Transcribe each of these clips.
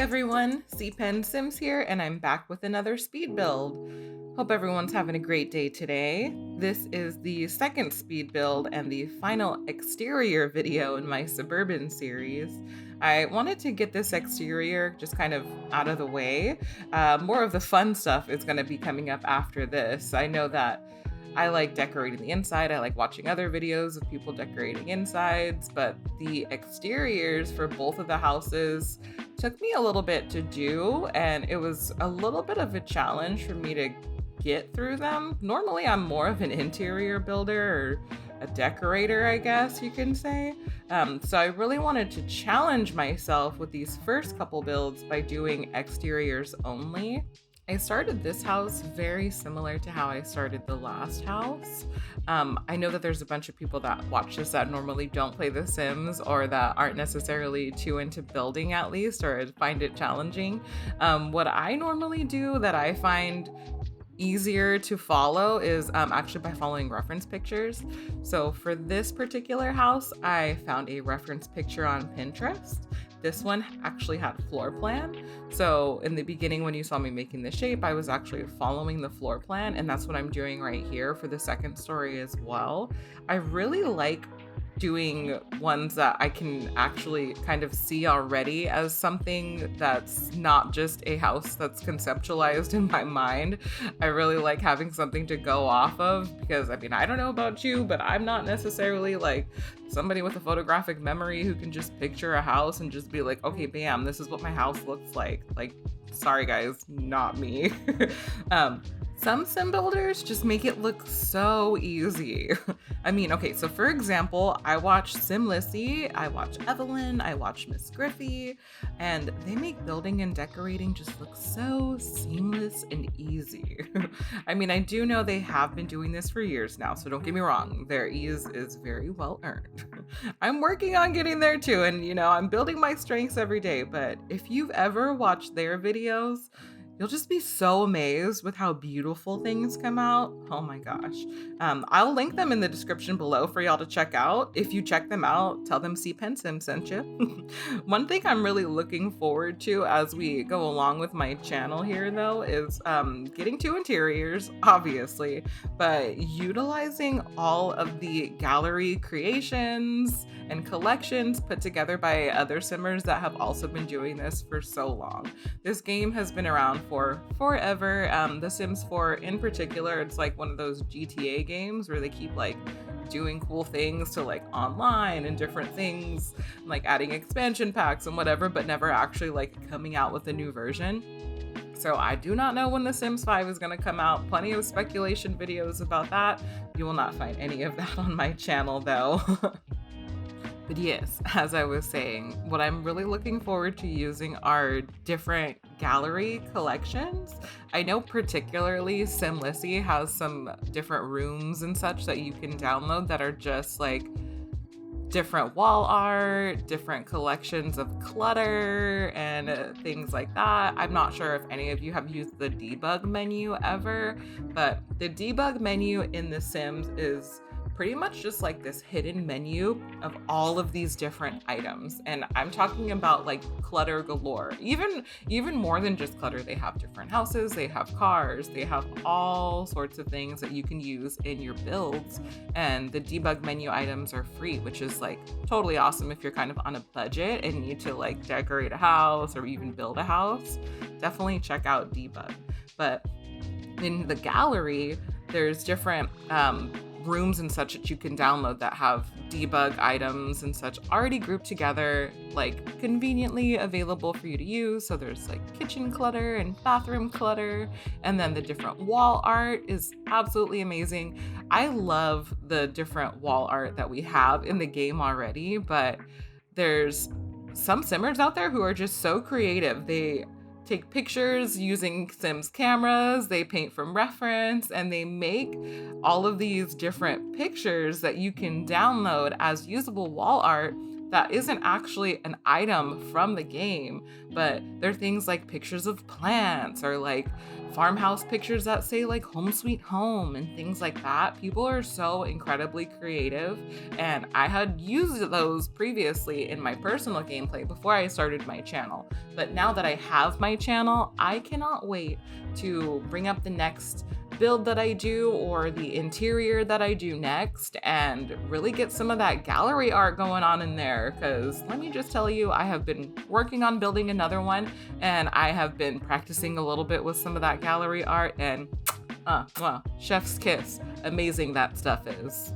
everyone, SeePenSims here, and I'm back with another speed build. Hope everyone's having a great day today. This is the second speed build and the final exterior video in my Suburban series. I wanted to get this exterior just kind of out of the way. More of the fun stuff is going to be coming up after this. I know that I like decorating the inside. I like watching other videos of people decorating insides, but the exteriors for both of the houses took me a little bit to do, and it was a little bit of a challenge for me to get through them. Normally, I'm more of an interior builder or a decorator, I guess you can say. So I really wanted to challenge myself with these first couple builds by doing exteriors only. I started this house very similar to how I started the last house. I know that there's a bunch of people that watch this that normally don't play The Sims or that aren't necessarily too into building, at least, or find it challenging. What I normally do that I find easier to follow is actually by following reference pictures. So for this particular house, I found a reference picture on Pinterest. This one actually had floor plan. So in the beginning, when you saw me making the shape, I was actually following the floor plan, and that's what I'm doing right here for the second story as well. I really like doing ones that I can actually kind of see already as something that's not just a house that's conceptualized in my mind. I really like having something to go off of because, I mean, I don't know about you, but I'm not necessarily like somebody with a photographic memory who can just picture a house and just be like, okay, bam, this is what my house looks like. Like, sorry guys, not me. Some sim builders just make it look so easy. I mean, okay, so for example, I watch Sim Lissy, I watch Evelyn, I watch Miss Griffey, and they make building and decorating just look so seamless and easy. I mean, I do know they have been doing this for years now, so don't get me wrong, their ease is very well earned. I'm working on getting there too, and I'm building my strengths every day, but if you've ever watched their videos, you'll just be so amazed with how beautiful things come out. Oh my gosh. I'll link them in the description below for y'all to check out. If you check them out, tell them SeePenSims sent you. One thing I'm really looking forward to as we go along with my channel here, though, is getting to interiors, obviously, but utilizing all of the gallery creations and collections put together by other simmers that have also been doing this for so long. This game has been around for forever. The Sims 4 in particular, it's like one of those GTA games where they keep like doing cool things to like online and different things, like adding expansion packs and whatever, but never actually like coming out with a new version. So I do not know when The Sims 5 is going to come out. Plenty of speculation videos about that. You will not find any of that on my channel though. But yes, as I was saying, what I'm really looking forward to using are different gallery collections. I know particularly Sim Lissy has some different rooms and such that you can download that are just like different wall art, different collections of clutter, and things like that. I'm not sure if any of you have used the debug menu ever, but the debug menu in The Sims is pretty much just like this hidden menu of all of these different items. And I'm talking about like clutter galore. Even more than just clutter, they have different houses, they have cars, they have all sorts of things that you can use in your builds. And the debug menu items are free, which is like totally awesome if you're kind of on a budget and need to like decorate a house or even build a house. Definitely check out debug. But in the gallery, there's different rooms and such that you can download that have debug items and such already grouped together, like conveniently available for you to use. So there's like kitchen clutter and bathroom clutter, and then the different wall art is absolutely amazing. I love the different wall art that we have in the game already, but there's some simmers out there who are just so creative. They take pictures using Sims cameras, they paint from reference, and they make all of these different pictures that you can download as usable wall art that isn't actually an item from the game, but they're things like pictures of plants or like farmhouse pictures that say like home sweet home and things like that. People are so incredibly creative, and I had used those previously in my personal gameplay before I started my channel. But now that I have my channel, I cannot wait to bring up the next build that I do or the interior that I do next and really get some of that gallery art going on in there. Because let me just tell you, I have been working on building another one, and I have been practicing a little bit with some of that gallery art, and well, chef's kiss. Amazing that stuff is.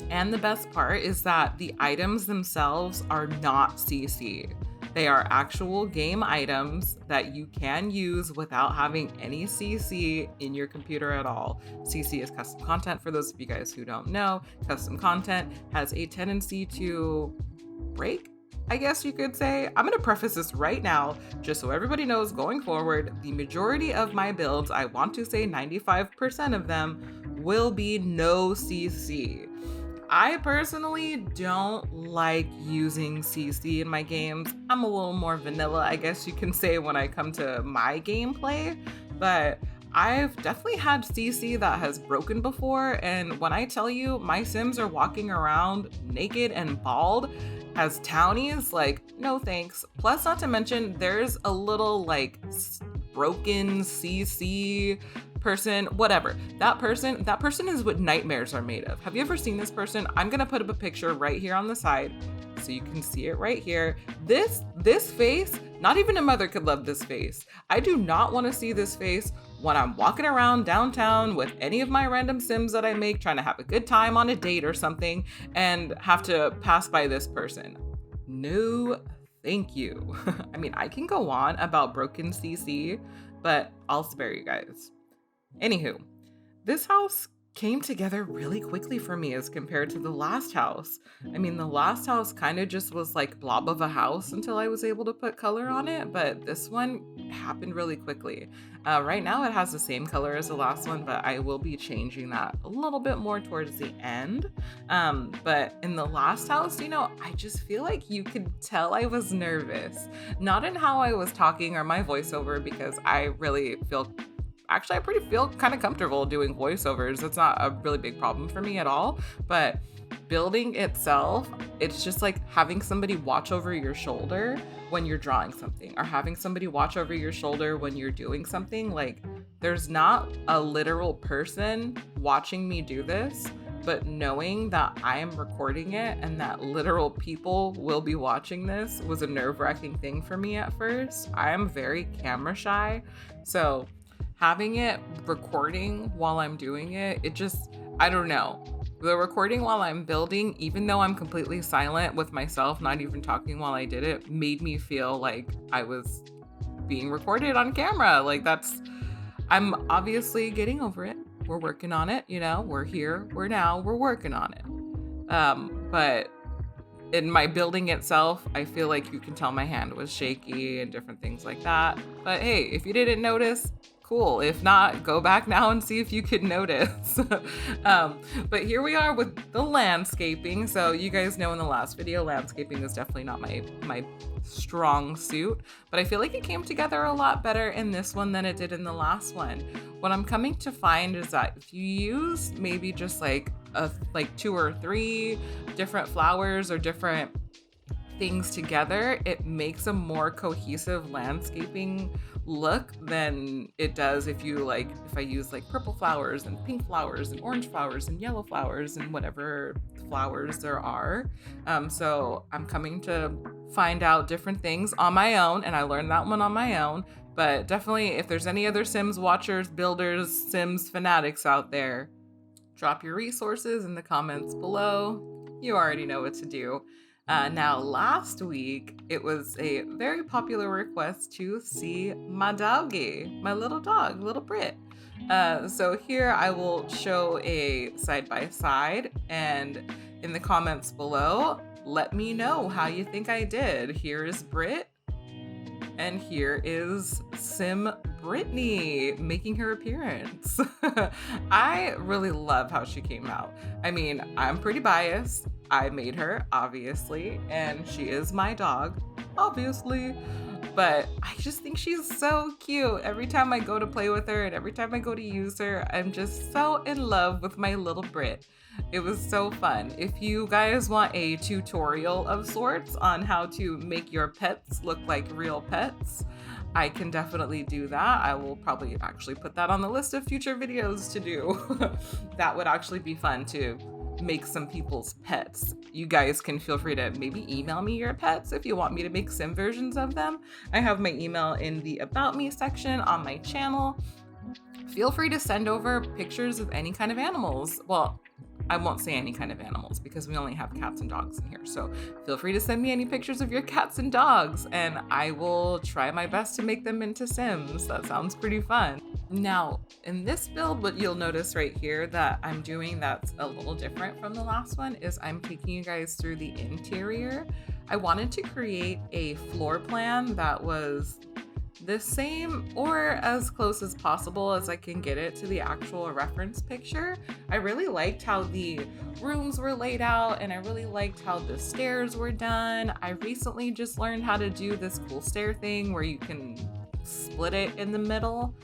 And the best part is that the items themselves are not CC. They are actual game items that you can use without having any CC in your computer at all. CC is custom content. For those of you guys who don't know, custom content has a tendency to break, I guess you could say. I'm going to preface this right now, just so everybody knows going forward, the majority of my builds, I want to say 95% of them, will be no CC. I personally don't like using CC in my games. I'm a little more vanilla, I guess you can say, when I come to my gameplay, but I've definitely had CC that has broken before, and when I tell you my Sims are walking around naked and bald as townies, like, no thanks. Plus, not to mention, there's a little like broken CC person, whatever. That person is what nightmares are made of. Have you ever seen this person? I'm gonna put up a picture right here on the side so you can see it right here. This face, not even a mother could love this face. I do not want to see this face when I'm walking around downtown with any of my random Sims that I make, trying to have a good time on a date or something, and have to pass by this person. No, thank you. I mean, I can go on about broken CC, but I'll spare you guys. Anywho, this house came together really quickly for me as compared to the last house. I mean, the last house kind of just was like blob of a house until I was able to put color on it, but this one happened really quickly. Right now it has the same color as the last one, but I will be changing that a little bit more towards the end. But in the last house, I just feel like you could tell I was nervous. Not in how I was talking or my voiceover, because I really feel kind of comfortable doing voiceovers. It's not a really big problem for me at all. But building itself, it's just like having somebody watch over your shoulder when you're drawing something, or having somebody watch over your shoulder when you're doing something. Like, there's not a literal person watching me do this, but knowing that I am recording it and that literal people will be watching this was a nerve-wracking thing for me at first. I am very camera shy, so having it recording while I'm doing it, I don't know. The recording while I'm building, even though I'm completely silent with myself, not even talking while I did it, made me feel like I was being recorded on camera. Like, I'm obviously getting over it. We're working on it, we're here, we're working on it. But in my building itself, I feel like you can tell my hand was shaky and different things like that. But hey, if you didn't notice, cool. If not, go back now and see if you could notice. But here we are with the landscaping. So you guys know in the last video, landscaping is definitely not my strong suit, but I feel like it came together a lot better in this one than it did in the last one. What I'm coming to find is that if you use maybe just like 2 or 3 different flowers or different things together, it makes a more cohesive landscaping look than it does if I use like purple flowers and pink flowers and orange flowers and yellow flowers and whatever flowers there are. So I'm coming to find out different things on my own, and I learned that one on my own. But definitely, if there's any other Sims watchers, builders, Sims fanatics out there, drop your resources in the comments below. You already know what to do. Now, last week, it was a very popular request to see my doggy, my little dog, little Brit. So here I will show a side-by-side, and in the comments below, let me know how you think I did. Here is Brit, and here is Sim Brittany making her appearance. I really love how she came out. I mean, I'm pretty biased. I made her, obviously, and she is my dog, obviously. But I just think she's so cute. Every time I go to play with her and every time I go to use her, I'm just so in love with my little Brit. It was so fun. If you guys want a tutorial of sorts on how to make your pets look like real pets, I can definitely do that. I will probably actually put that on the list of future videos to do. That would actually be fun to make some people's pets. You guys can feel free to maybe email me your pets if you want me to make sim versions of them. I have my email in the About Me section on my channel. Feel free to send over pictures of any kind of animals. Well, I won't say any kind of animals because we only have cats and dogs in here. So feel free to send me any pictures of your cats and dogs and I will try my best to make them into Sims. That sounds pretty fun. Now, in this build, what you'll notice right here that I'm doing that's a little different from the last one is I'm taking you guys through the interior. I wanted to create a floor plan that was the same or as close as possible as I can get it to the actual reference picture. I really liked how the rooms were laid out and I really liked how the stairs were done. I recently just learned how to do this cool stair thing where you can split it in the middle.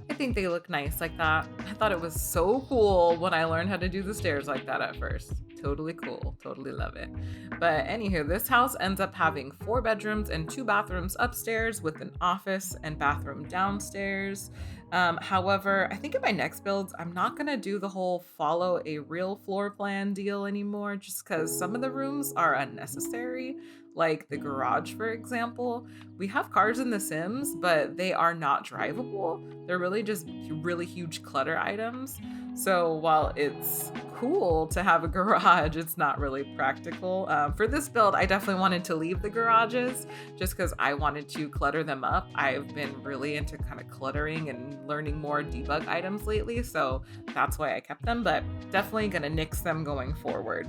I think they look nice like that. I thought it was so cool when I learned how to do the stairs like that at first. Totally cool. Totally love it. But anywho, this house ends up having 4 bedrooms and 2 bathrooms upstairs with an office and bathroom downstairs. However, I think in my next builds, I'm not going to do the whole follow a real floor plan deal anymore just because some of the rooms are unnecessary. Like the garage, for example. We have cars in The Sims, but they are not drivable. They're really just really huge clutter items. So while it's cool to have a garage, it's not really practical. For this build, I definitely wanted to leave the garages just because I wanted to clutter them up. I've been really into kind of cluttering and learning more debug items lately, so that's why I kept them, but definitely gonna nix them going forward.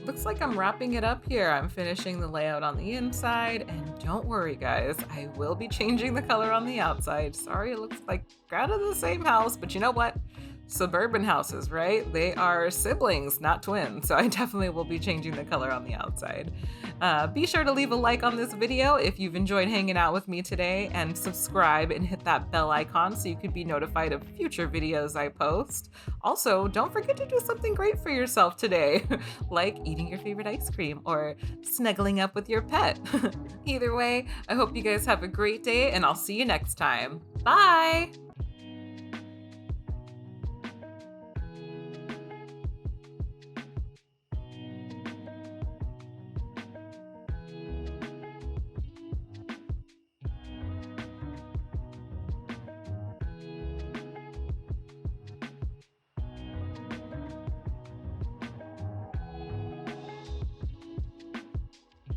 Looks like I'm wrapping it up here. I'm finishing the layout on the inside, and don't worry guys, I will be changing the color on the outside. Sorry, it looks like out of the same house, but you know what? Suburban houses, right? They are siblings, not twins. So I definitely will be changing the color on the outside. Be sure to leave a like on this video if you've enjoyed hanging out with me today, and subscribe and hit that bell icon so you can be notified of future videos I post. Also, don't forget to do something great for yourself today, like eating your favorite ice cream or snuggling up with your pet. Either way, I hope you guys have a great day and I'll see you next time. Bye!